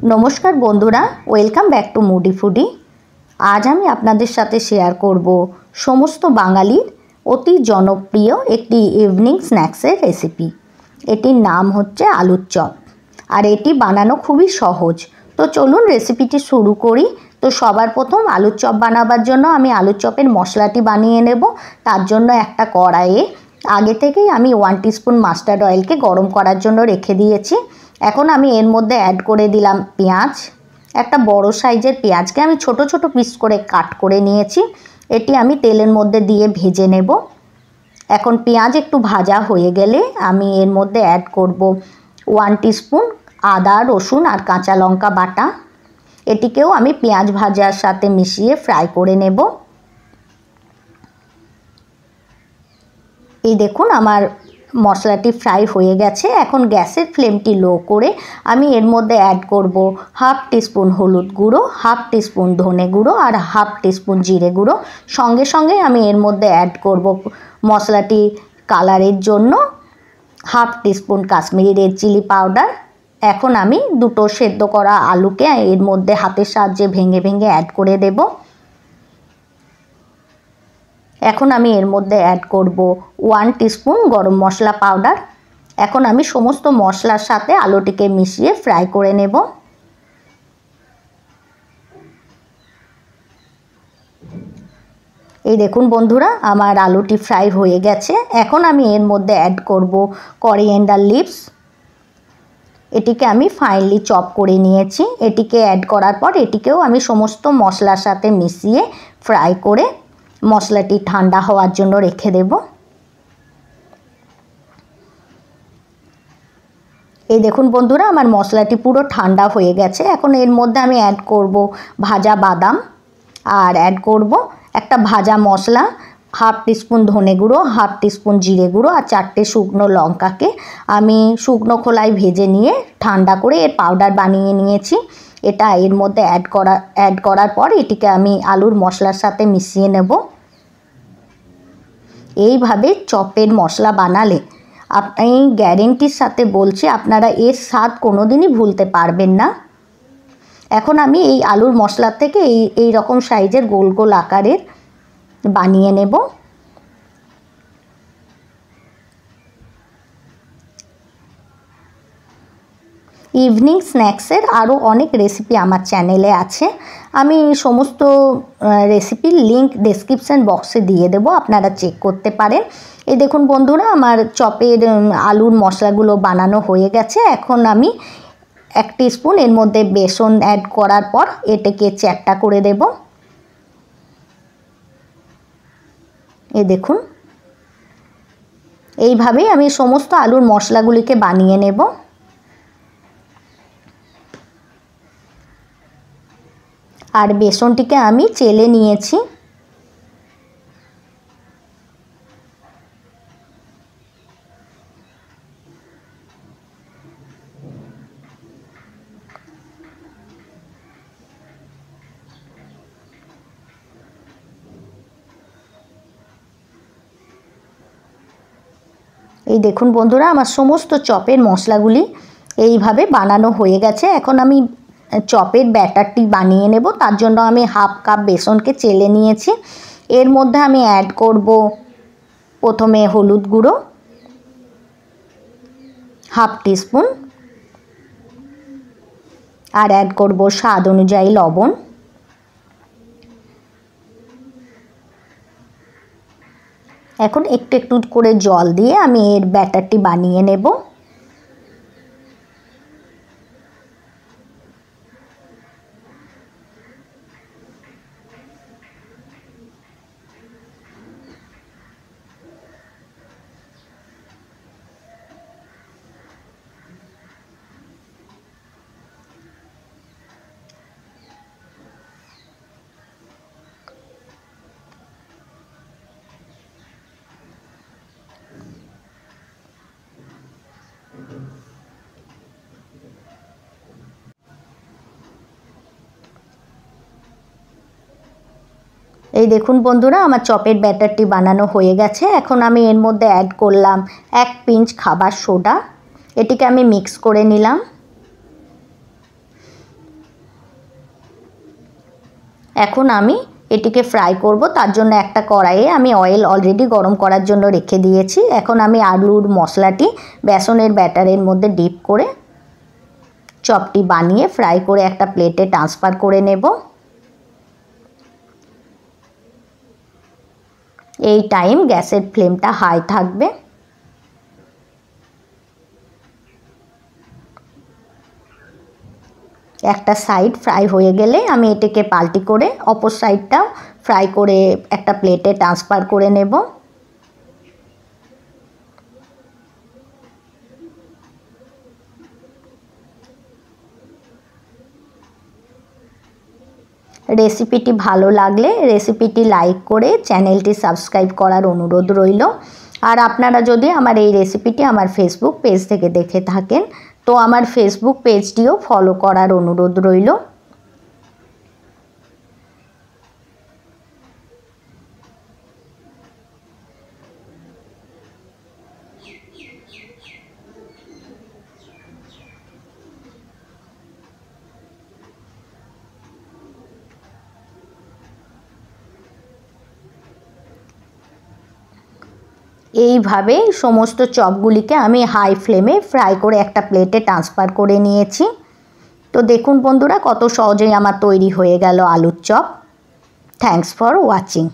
नमस्कार बंधुरा welcome back to मुडी फूडी। आज आमी आपनादेर साथे शेयर करब समस्त बांगालिर अति जनप्रिय एकटी इवनिंग स्नैक्सर रेसिपि। एटिर नाम हच्छे आलुर चप और एटी बानानो खूबई सहज। तो चलुन रेसिपिटी शुरू करी। तो सबार प्रथम आलुर चप बानाबार जोन्नो आमी आलुर चपेर मशलाटी बानिये नेब। तार जोन्नो एकटा कड़ाइये आगे थेकेई आमी 1 टीस्पुन मास्टार्ड अयेल के गरम करार जोन्नो रेखे दिएछि। এখন আমি এর মধ্যে অ্যাড করে দিলাম পেঁয়াজ। একটা বড় সাইজের পেঁয়াজকে আমি ছোট ছোট পিস করে কাট করে নিয়েছি। এটি আমি তেলের মধ্যে দিয়ে ভেজে নেব। এখন পেঁয়াজ একটু ভাজা হয়ে গেলে আমি এর মধ্যে অ্যাড করব 1 টিস্পুন আদা রসুন আর কাঁচা লঙ্কা বাটা। এটিকেও আমি পেঁয়াজ ভাজার সাথে মিশিয়ে ফ্রাই করে নেব। এই দেখুন আমার মশলাটি ফ্রাই হয়ে গেছে। এখন গ্যাসের ফ্লেমটি লো করে আমি এর মধ্যে অ্যাড করব 1/2 টিস্পুন হলুদ গুঁড়ো, 1/2 টিস্পুন ধনে গুঁড়ো আর 1/2 টিস্পুন জিরে গুঁড়ো। সঙ্গে সঙ্গে আমি এর মধ্যে অ্যাড করব মশলাটি কালারের জন্য 1/2 teaspoon Kashmiri red chilli powder. এখন আমি দুটো সেদ্ধ করা আলুকে এর মধ্যে হাতের সাহায্যে ভেঙে ভেঙে অ্যাড করে দেব। এখন আমি এর মধ্যে অ্যাড করব 1 টিস্পুন গরম মশলা পাউডার। এখন আমি সমস্ত মশলার সাথে আলুটিকে মিশিয়ে ফ্রাই করে নেব। এই দেখুন বন্ধুরা আমার আলুটি ফ্রাই হয়ে গেছে। এখন আমি এর মধ্যে অ্যাড করব করিয়েন্ডার লিভস। এটিকে আমি ফাইনলি চপ করে নিয়েছি। এটিকে অ্যাড করার পর এটিকেও আমি সমস্ত মশলার সাথে মিশিয়ে ফ্রাই করে মশলাটি ঠান্ডা হওয়ার জন্য রেখে দেব। এই দেখুন বন্ধুরা আমার মশলাটি পুরো ঠান্ডা হয়ে গেছে। এখন এর মধ্যে আমি অ্যাড করব ভাজা বাদাম আর অ্যাড করব একটা ভাজা মশলা, 1/2 টিস্পুন ধনে গুঁড়ো, 1/2 টিস্পুন জিরে গুঁড়ো আর 4টে শুকনো লঙ্কাকে আমি শুকনো খোলায় ভেজে নিয়ে ঠান্ডা করে এর পাউডার বানিয়ে নিয়েছি। এটা এর মধ্যে অ্যাড করার পর এটিকে আমি আলুর মশলার সাথে মিশিয়ে নেব। এইভাবে চপের মশলা বানালে আপনি গ্যারেন্টির সাথে বলছি আপনারা এর স্বাদ কোনোদিনই ভুলতে পারবেন না। এখন আমি এই আলুর মশলা থেকে এই রকম সাইজের গোল গোল আকারের বানিয়ে নেব। ইভিনিং স্ন্যাক্সের আরও অনেক রেসিপি আমার চ্যানেলে আছে। আমি সমস্ত রেসিপির লিংক ডেসক্রিপশন বক্সে দিয়ে দেব, আপনারা চেক করতে পারেন। এই দেখুন বন্ধুরা আমার চপের আলুর মশলাগুলো বানানো হয়ে গেছে। এখন আমি 1 টিস্পুন এর মধ্যে বেসন অ্যাড করার পর এটাকে চ্যাপ্টা করে দেব। এই দেখুন এইভাবেই আমি সমস্ত আলুর মশলাগুলিকে বানিয়ে নেব। আর বেসনটিকে আমি চেলে নিয়েছি। এই দেখুন বন্ধুরা আমার সমস্ত চপের মশলাগুলি এইভাবে বানানো হয়ে গেছে। এখন আমি চপের ব্যাটারটি বানিয়ে নেব। তার জন্য আমি 1/2 কাপ বেসনকে চেলে নিয়েছি। এর মধ্যে আমি অ্যাড করব প্রথমে হলুদ গুঁড়ো 1/2 টিস্পুন আর অ্যাড করব স্বাদ অনুযায়ী লবণ। এখন একটু একটু করে জল দিয়ে আমি এর ব্যাটারটি বানিয়ে নেব। এই দেখুন বন্ধুরা আমার চপের ব্যাটারটি বানানো হয়ে গেছে। এখন আমি এর মধ্যে অ্যাড করলাম 1 পিঞ্চ খাবার সোডা। এটিকে আমি মিক্স করে নিলাম। এখন আমি এটিকে ফ্রাই করব। তার জন্য একটা কড়াইয়ে আমি অয়েল অলরেডি গরম করার জন্য রেখে দিয়েছি। এখন আমি আলুর মশলাটি বেসনের ব্যাটারের মধ্যে ডিপ করে চপটি বানিয়ে ফ্রাই করে একটা প্লেটে ট্রান্সফার করে নেব। এই টাইম গ্যাসের ফ্লেমটা হাই থাকবে। একটা সাইড ফ্রাই হয়ে গেলে আমি এটাকে পাল্টি করে অপর সাইডটাও ফ্রাই করে একটা প্লেটে ট্রান্সফার করে নেব। রেসিপিটি ভালো লাগলে রেসিপিটি লাইক করে চ্যানেলটি সাবস্ক্রাইব করার অনুরোধ রইল। আর আপনারা যদি আমার এই রেসিপিটি আমার ফেসবুক পেজ থেকে দেখে থাকেন তো আমার ফেসবুক পেজটিও ফলো করার অনুরোধ রইল। এইভাবে সমস্ত চপগুলিকে আমি হাই ফ্লেমে ফ্রাই করে একটা প্লেটে ট্রান্সফার করে নিয়েছি। তো দেখুন বন্ধুরা, কত সহজেই আমার তৈরি হয়ে গেল আলুর চপ। Thanks for watching.